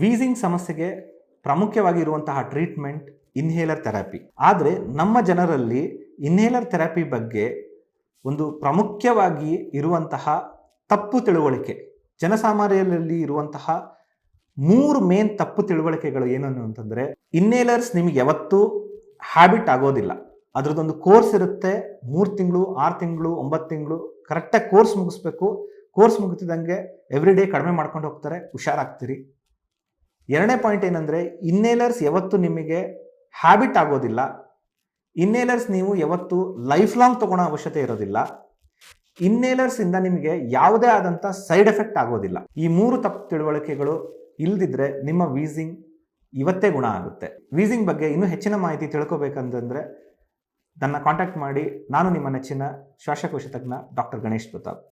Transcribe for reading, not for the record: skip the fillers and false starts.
Wheezing ಸಮಸ್ಯೆಗೆ ಪ್ರಾಮುಖ್ಯವಾಗಿರುವಂತಹ treatment inhaler therapy. ಆದರೆ ನಮ್ಮ ಜನರಲ್ಲಿ ಇನ್ಹೇಲರ್ ಥೆರಪಿ ಬಗ್ಗೆ ಒಂದು ಪ್ರಾಮುಖ್ಯವಾಗಿ ಇರುವಂತಹ ತಪ್ಪು ತಿಳುವಳಿಕೆ, ಜನಸಾಮಾನ್ಯರಲ್ಲಿ ಇರುವಂತಹ 3 ಮೇನ್ ತಪ್ಪು ತಿಳುವಳಿಕೆಗಳು ಏನನ್ನು ಅಂತಂದರೆ, ಇನ್ಹೇಲರ್ಸ್ ನಿಮಗೆ ಯಾವತ್ತೂ ಹ್ಯಾಬಿಟ್ ಆಗೋದಿಲ್ಲ. ಅದರದ್ದೊಂದು ಕೋರ್ಸ್ ಇರುತ್ತೆ, 3 ತಿಂಗಳು 6 ತಿಂಗಳು 9 ತಿಂಗಳು ಕರೆಕ್ಟಾಗಿ ಕೋರ್ಸ್ ಮುಗಿಸ್ಬೇಕು. ಕೋರ್ಸ್ ಮುಗಿತಿದ್ದಂಗೆ ಎವ್ರಿ ಡೇ ಕಡಿಮೆ ಮಾಡ್ಕೊಂಡು ಹೋಗ್ತಾರೆ, ಹುಷಾರಾಗ್ತೀರಿ. 2ನೇ ಪಾಯಿಂಟ್ ಏನಂದರೆ, ಇನ್ಹೇಲರ್ಸ್ ಯಾವತ್ತು ನಿಮಗೆ ಹ್ಯಾಬಿಟ್ ಆಗೋದಿಲ್ಲ. ಇನ್ಹೇಲರ್ಸ್ ನೀವು ಯಾವತ್ತು ಲೈಫ್ ಲಾಂಗ್ ತಗೊಳ್ಳೋ ಅವಶ್ಯಕತೆ ಇರೋದಿಲ್ಲ. ಇನ್ಹೇಲರ್ಸ್ ಇಂದ ನಿಮಗೆ ಯಾವುದೇ ಆದಂಥ ಸೈಡ್ ಎಫೆಕ್ಟ್ ಆಗೋದಿಲ್ಲ. ಈ 3 ತಪ್ಪು ತಿಳುವಳಿಕೆಗಳು ಇಲ್ದಿದ್ರೆ ನಿಮ್ಮ ವೀಸಿಂಗ್ ಇವತ್ತೇ ಗುಣ ಆಗುತ್ತೆ. ವೀಸಿಂಗ್ ಬಗ್ಗೆ ಇನ್ನೂ ಹೆಚ್ಚಿನ ಮಾಹಿತಿ ತಿಳ್ಕೊಬೇಕಂತಂದ್ರೆ ನನ್ನ ಕಾಂಟ್ಯಾಕ್ಟ್ ಮಾಡಿ. ನಾನು ನಿಮ್ಮ ನೆಚ್ಚಿನ ಶ್ವಾಸಕೋಶ ತಜ್ಞ ಡಾಕ್ಟರ್ ಗಣೇಶ್ ಪ್ರತಾಪ್.